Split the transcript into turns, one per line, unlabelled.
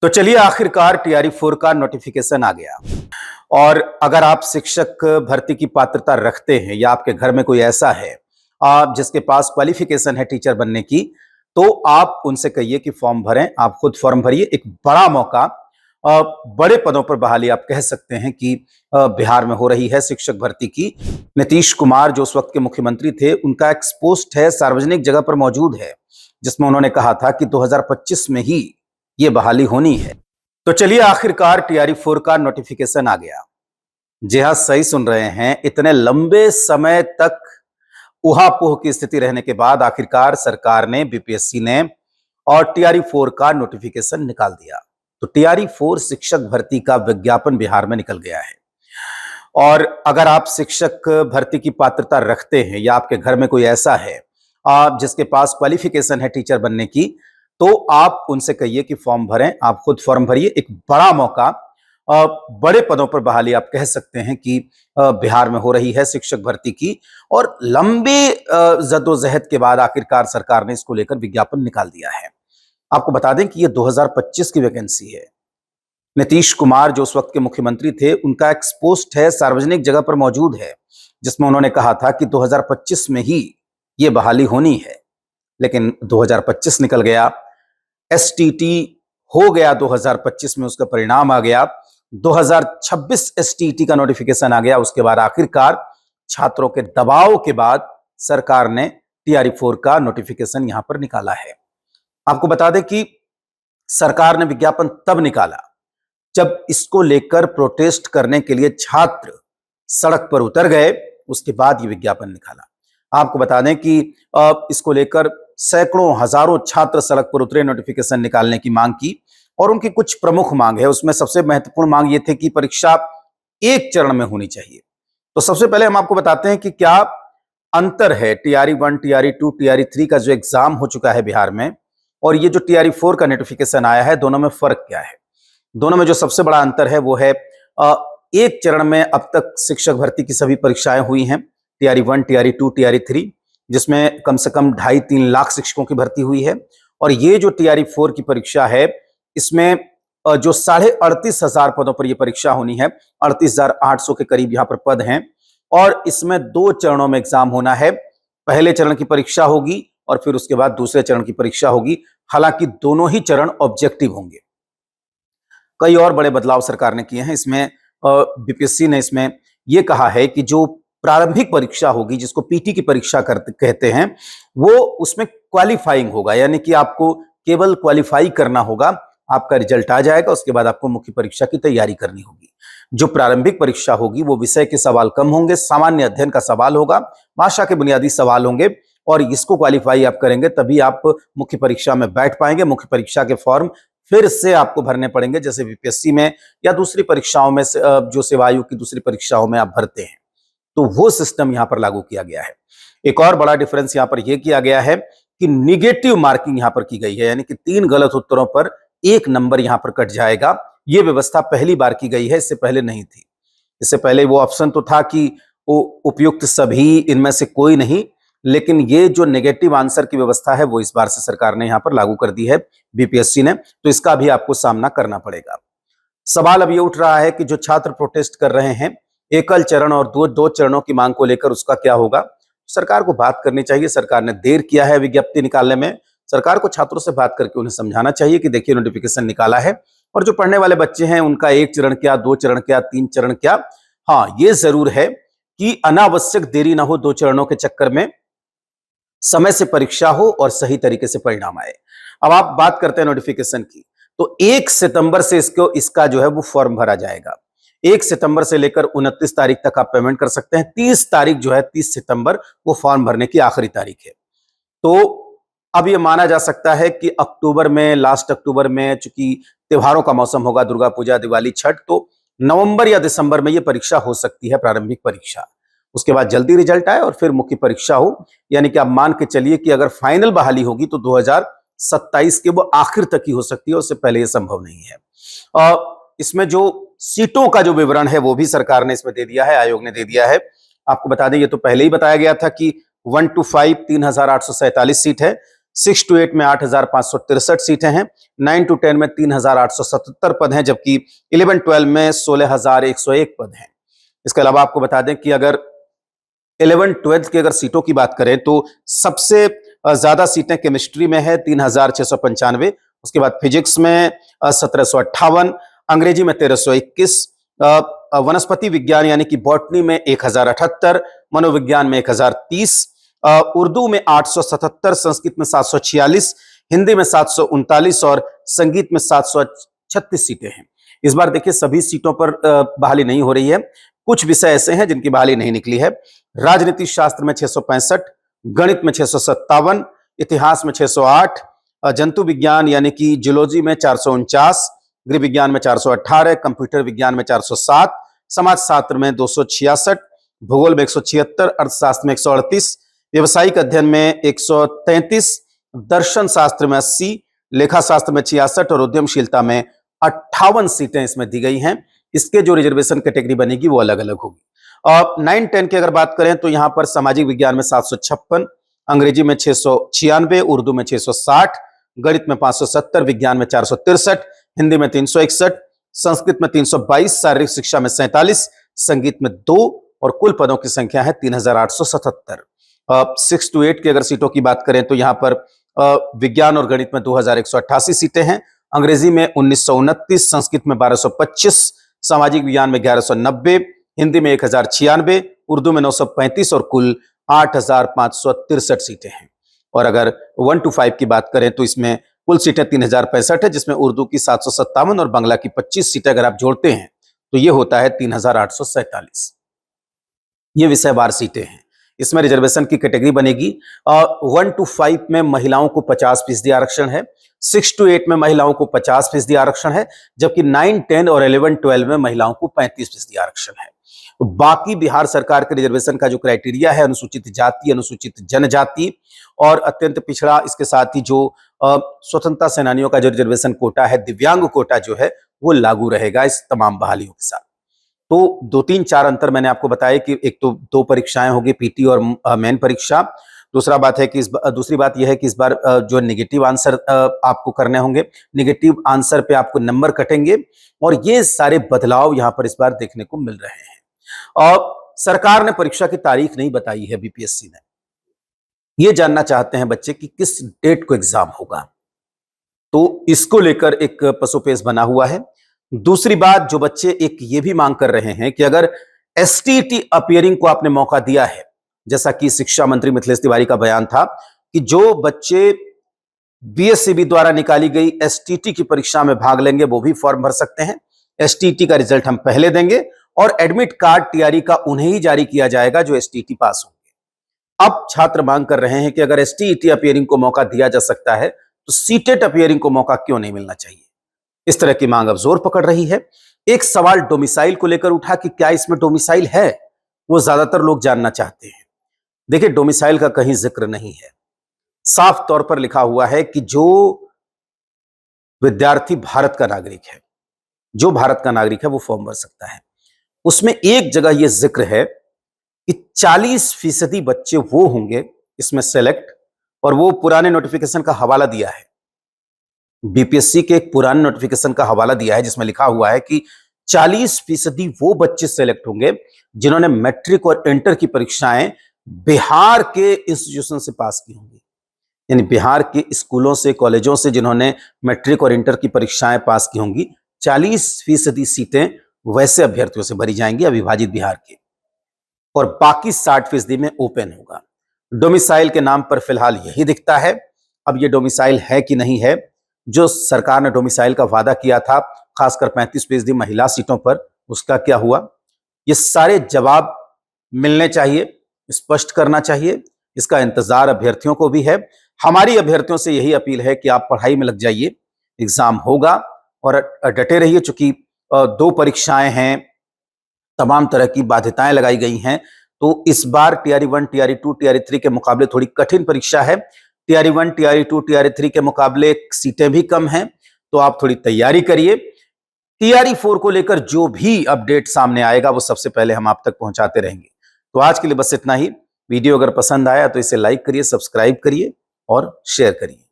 तो चलिए आखिरकार टीआरई 4 का नोटिफिकेशन आ गया। और अगर आप शिक्षक भर्ती की पात्रता रखते हैं या आपके घर में कोई ऐसा है आप जिसके पास क्वालिफिकेशन है टीचर बनने की, तो आप उनसे कहिए कि फॉर्म भरें। आप खुद फॉर्म भरिए। एक बड़ा मौका, बड़े पदों पर बहाली आप कह सकते हैं कि बिहार में हो रही है शिक्षक भर्ती की। नीतीश कुमार जो उस वक्त के मुख्यमंत्री थे, उनका एक पोस्ट है, सार्वजनिक जगह पर मौजूद है, जिसमें उन्होंने कहा था कि 2025 में ही ये बहाली होनी है। तो चलिए आखिरकार टीआरई 4 का नोटिफिकेशन आ गया। जी हां, सही सुन रहे हैं। इतने लंबे समय तक उहापोह की स्थिति रहने के बाद आखिरकार सरकार ने, बीपीएससी ने और टीआरई 4 का नोटिफिकेशन निकाल दिया। तो टीआरई 4 शिक्षक भर्ती का विज्ञापन बिहार में निकल गया है। और अगर आप शिक्षक भर्ती की पात्रता रखते हैं या आपके घर में कोई ऐसा है आप जिसके पास क्वालिफिकेशन है टीचर बनने की, तो आप उनसे कहिए कि फॉर्म भरें। आप खुद फॉर्म भरिए। एक बड़ा मौका, बड़े पदों पर बहाली आप कह सकते हैं कि बिहार में हो रही है शिक्षक भर्ती की। और लंबे जद्दोजहद के बाद आखिरकार सरकार ने इसको लेकर विज्ञापन निकाल दिया है। आपको बता दें कि यह 2025 की वैकेंसी है। नीतीश कुमार जो उस वक्त के मुख्यमंत्री थे, उनका एक पोस्ट है, सार्वजनिक जगह पर मौजूद है, जिसमें उन्होंने कहा था कि 2025 में ही ये बहाली होनी है। लेकिन 2025 निकल गया, एसटीटी हो गया, 2025 में उसका परिणाम आ गया, 2026 एसटीटी का नोटिफिकेशन आ गया। उसके बाद आखिरकार छात्रों के दबाव के बाद सरकार ने टीआरई 4 का नोटिफिकेशन यहां पर निकाला है। आपको बता दें कि सरकार ने विज्ञापन तब निकाला जब इसको लेकर प्रोटेस्ट करने के लिए छात्र सड़क पर उतर गए। उसके बाद ये विज्ञापन निकाला। आपको बता दें कि इसको लेकर सैकड़ों हजारों छात्र सड़क पर उतरे, नोटिफिकेशन निकालने की मांग की। और उनकी कुछ प्रमुख मांग है, उसमें सबसे महत्वपूर्ण मांग ये थी कि परीक्षा एक चरण में होनी चाहिए। तो सबसे पहले हम आपको बताते हैं कि क्या अंतर है टीआरई 1, टीआरई 2, टीआरई 3 का जो एग्जाम हो चुका है बिहार में, और ये जो टीआरई 4 का नोटिफिकेशन आया है, दोनों में फर्क क्या है। दोनों में जो सबसे बड़ा अंतर है वो है एक चरण में अब तक शिक्षक भर्ती की सभी परीक्षाएं हुई हैं, टीआरई 1, टीआरई 2, टीआरई 3, जिसमें कम से कम 2.5-3 लाख शिक्षकों की भर्ती हुई है। और ये जो टीआरई 4 की परीक्षा है, इसमें जो 38,500 पदों पर यह परीक्षा होनी है, 38,800 के करीब यहां पर पद हैं। और इसमें 2 चरणों में एग्जाम होना है। पहले चरण की परीक्षा होगी और फिर उसके बाद दूसरे चरण की परीक्षा होगी। हालांकि दोनों ही चरण ऑब्जेक्टिव होंगे। कई और बड़े बदलाव सरकार ने किए हैं इसमें। बीपीएससी ने इसमें यह कहा है कि जो प्रारंभिक परीक्षा होगी, जिसको पीटी की परीक्षा कहते हैं, वो उसमें क्वालिफाइंग होगा, यानी कि आपको केवल क्वालिफाई करना होगा। आपका रिजल्ट आ जाएगा, उसके बाद आपको मुख्य परीक्षा की तैयारी करनी होगी। जो प्रारंभिक परीक्षा होगी वो विषय के सवाल कम होंगे, सामान्य अध्ययन का सवाल होगा, भाषा के बुनियादी सवाल होंगे। और इसको क्वालिफाई आप करेंगे तभी आप मुख्य परीक्षा में बैठ पाएंगे। मुख्य परीक्षा के फॉर्म फिर से आपको भरने पड़ेंगे, जैसे बीपीएससी में या दूसरी परीक्षाओं में, जो सेवा आयोग की दूसरी परीक्षाओं में आप भरते हैं। तो वो सिस्टम यहां पर लागू किया गया है। एक और बड़ा डिफरेंस यहां पर यह किया गया है कि निगेटिव मार्किंग यहां पर की गई है, यानी कि 3 गलत उत्तरों पर 1 नंबर यहां पर कट जाएगा। यह व्यवस्था पहली बार की गई है, इससे पहले नहीं थी। इससे पहले वो ऑप्शन तो था कि वो उपयुक्त सभी, इनमें से कोई नहीं। लेकिन ये जो नेगेटिव आंसर की व्यवस्था है वो इस बार से सरकार ने यहां पर लागू कर दी है, बीपीएससी ने। तो इसका भी आपको सामना करना पड़ेगा। सवाल अब ये उठ रहा है कि जो छात्र प्रोटेस्ट कर रहे हैं एकल चरण और दो चरणों की मांग को लेकर, उसका क्या होगा। सरकार को बात करनी चाहिए। सरकार ने देर किया है विज्ञप्ति निकालने में। सरकार को छात्रों से बात करके उन्हें समझाना चाहिए कि देखिए नोटिफिकेशन निकाला है, और जो पढ़ने वाले बच्चे हैं उनका 1 चरण क्या, 2 चरण क्या, 3 चरण क्या। हाँ, ये जरूर है कि अनावश्यक देरी ना हो, 2 चरणों के चक्कर में समय से परीक्षा हो और सही तरीके से परिणाम आए। अब आप बात करते हैं नोटिफिकेशन की, तो 1 सितंबर से इसका जो है वो फॉर्म भरा जाएगा। 1 सितंबर से लेकर 29 तारीख तक आप पेमेंट कर सकते हैं। 30 तारीख जो है, 30 सितंबर, वो फॉर्म भरने की आखिरी तारीख है। तो अब ये माना जा सकता है कि अक्टूबर में, लास्ट अक्टूबर में, चूंकि त्योहारों का मौसम होगा, दुर्गा पूजा, दिवाली, छठ, तो नवंबर या दिसंबर में ये परीक्षा हो सकती है, प्रारंभिक परीक्षा। उसके बाद जल्दी रिजल्ट आए और फिर मुख्य परीक्षा हो। यानी कि आप मान के चलिए कि अगर फाइनल बहाली होगी तो 2027 के वो आखिर तक ही हो सकती है, उससे पहले ये संभव नहीं है। इसमें जो सीटों का जो विवरण है वो भी सरकार ने इसमें दे दिया है, आयोग ने दे दिया है। आपको बता दें, ये तो पहले ही बताया गया था कि 1 to 5 3,847 सीट है, 6 to 8 में 8,563 सीटें हैं, 9 to 10 में 3,877 पद हैं, जबकि 11-12 में 16,101 पद हैं। इसके अलावा आपको बता दें कि अगर 11-12 की अगर सीटों की बात करें तो सबसे ज्यादा सीटें केमिस्ट्री में है 3,695, उसके बाद फिजिक्स में 1,758, अंग्रेजी में 1,321, वनस्पति विज्ञान यानी कि बॉटनी में 1,078, मनोविज्ञान में 1,030, उर्दू में 877, संस्कृत में 746, हिंदी में 739 और संगीत में 736 सीटें हैं। इस बार देखिए सभी सीटों पर बहाली नहीं हो रही है, कुछ विषय ऐसे हैं जिनकी बहाली नहीं निकली है। राजनीति शास्त्र में 665, गणित में 657, इतिहास में 608, जंतु विज्ञान यानी कि जूलॉजी में 449, गृह विज्ञान में 418, कंप्यूटर विज्ञान में 407, समाजशास्त्र में 266, भूगोल में 176, अर्थशास्त्र में 138, व्यवसायिक अध्ययन में 133, दर्शन शास्त्र में 80, लेखा शास्त्र में 66 और उद्यमशीलता में 58 सीटें इसमें दी गई हैं। इसके जो रिजर्वेशन कैटेगरी बनेगी वो अलग अलग होगी। और 9-10 की अगर बात करें तो यहां पर सामाजिक विज्ञान में 756, अंग्रेजी में 696, उर्दू में 660, गणित में 570, विज्ञान में 463, हिंदी में 361, संस्कृत में 322, शारीरिक शिक्षा में 47, संगीत में 2 और कुल पदों की संख्या है 3,877। 6 to 8 की अगर सीटों की बात करें तो यहां पर विज्ञान और गणित में 2,188 सीटें हैं, अंग्रेजी में 1929, संस्कृत में 1225, सामाजिक विज्ञान में 1190, हिंदी में 1096, उर्दू में 935 और कुल 8,563 सीटें हैं। और अगर 1 to 5 की बात करें तो इसमें कुल सीटें 3,065 है, जिसमें उर्दू की 757 और बांग्ला की 25 सीटें अगर आप जोड़ते हैं तो ये होता है 3,847। ये विषयवार सीटें हैं। इसमें रिजर्वेशन की कैटेगरी बनेगी। 1 to 5 में महिलाओं को 50% आरक्षण है, 6 to 8 में महिलाओं को 50% आरक्षण है, जबकि 9, 10 और 11-12 में महिलाओं को 35% आरक्षण है। बाकी बिहार सरकार के रिजर्वेशन का जो क्राइटेरिया है अनुसूचित जाति, अनुसूचित जनजाति और अत्यंत पिछड़ा, इसके साथ ही जो स्वतंत्रता सेनानियों का जो रिजर्वेशन कोटा है, दिव्यांग कोटा जो है वो लागू रहेगा इस तमाम बहालियों के साथ। तो 2-3-4 अंतर मैंने आपको बताया कि एक तो 2 परीक्षाएं होगी, पीटी और मेन परीक्षा। दूसरा बात है कि दूसरी बात यह है कि इस बार जो नेगेटिव आंसर आपको करने होंगे, नेगेटिव आंसर पे आपको नंबर कटेंगे और ये सारे बदलाव यहां पर इस बार देखने को मिल रहे हैं। और सरकार ने परीक्षा की तारीख नहीं बताई है, बीपीएससी ने। ये जानना चाहते हैं बच्चे कि किस डेट को एग्जाम होगा, तो इसको लेकर एक पसोपेश बना हुआ है। दूसरी बात, जो बच्चे एक ये भी मांग कर रहे हैं कि अगर एसटीईटी अपीयरिंग को आपने मौका दिया है, जैसा कि शिक्षा मंत्री मिथिलेश तिवारी का बयान था कि जो बच्चे बीएससीबी द्वारा निकाली गई एसटीईटी की परीक्षा में भाग लेंगे वो भी फॉर्म भर सकते हैं। एसटीईटी का रिजल्ट हम पहले देंगे और एडमिट कार्ड टीआरई का उन्हें ही जारी किया जाएगा जो एसटीईटी पास होंगे। अब छात्र मांग कर रहे हैं कि अगर एसटीईटी अपीयरिंग को मौका दिया जा सकता है तो सीटेट अपीयरिंग को मौका क्यों नहीं मिलना चाहिए। इस तरह की मांग अब जोर पकड़ रही है। एक सवाल डोमिसाइल को लेकर उठा कि क्या इसमें डोमिसाइल है, वो ज्यादातर लोग जानना चाहते हैं। देखिए, डोमिसाइल का कहीं जिक्र नहीं है। साफ तौर पर लिखा हुआ है कि जो विद्यार्थी भारत का नागरिक है, जो भारत का नागरिक है वो फॉर्म भर सकता है। उसमें एक जगह यह जिक्र है कि 40% बच्चे वो होंगे इसमें सेलेक्ट, और वो पुराने नोटिफिकेशन का हवाला दिया है, बीपीएससी के एक पुराने नोटिफिकेशन का हवाला दिया है जिसमें लिखा हुआ है कि 40% वो बच्चे सेलेक्ट होंगे जिन्होंने मैट्रिक और इंटर की परीक्षाएं बिहार के इंस्टीट्यूशन से पास की होंगी। यानी बिहार के स्कूलों से, कॉलेजों से जिन्होंने मैट्रिक और इंटर की परीक्षाएं पास की होंगी, 40% सीटें वैसे अभ्यर्थियों से भरी जाएंगी अविभाजित बिहार के, और बाकी 60% में ओपन होगा। डोमिसाइल के नाम पर फिलहाल यही दिखता है। अब ये डोमिसाइल है कि नहीं है, जो सरकार ने डोमिसाइल का वादा किया था खासकर 35% महिला सीटों पर, उसका क्या हुआ, ये सारे जवाब मिलने चाहिए, स्पष्ट करना चाहिए। इसका इंतजार अभ्यर्थियों को भी है। हमारी अभ्यर्थियों से यही अपील है कि आप पढ़ाई में लग जाइए, एग्जाम होगा और डटे रहिए। चूंकि 2 परीक्षाएं हैं, तमाम तरह की बाध्यताएं लगाई गई हैं, तो इस बार टीआरई 1, टीआरई 2, टीआरई 3 के मुकाबले थोड़ी कठिन परीक्षा है। टीआरई 1, टीआरई 2, टीआरई 3 के मुकाबले सीटें भी कम हैं, तो आप थोड़ी तैयारी करिए। टीआरई 4 को लेकर जो भी अपडेट सामने आएगा वो सबसे पहले हम आप तक पहुंचाते रहेंगे। तो आज के लिए बस इतना ही। वीडियो अगर पसंद आया तो इसे लाइक करिए, सब्सक्राइब करिए और शेयर करिए।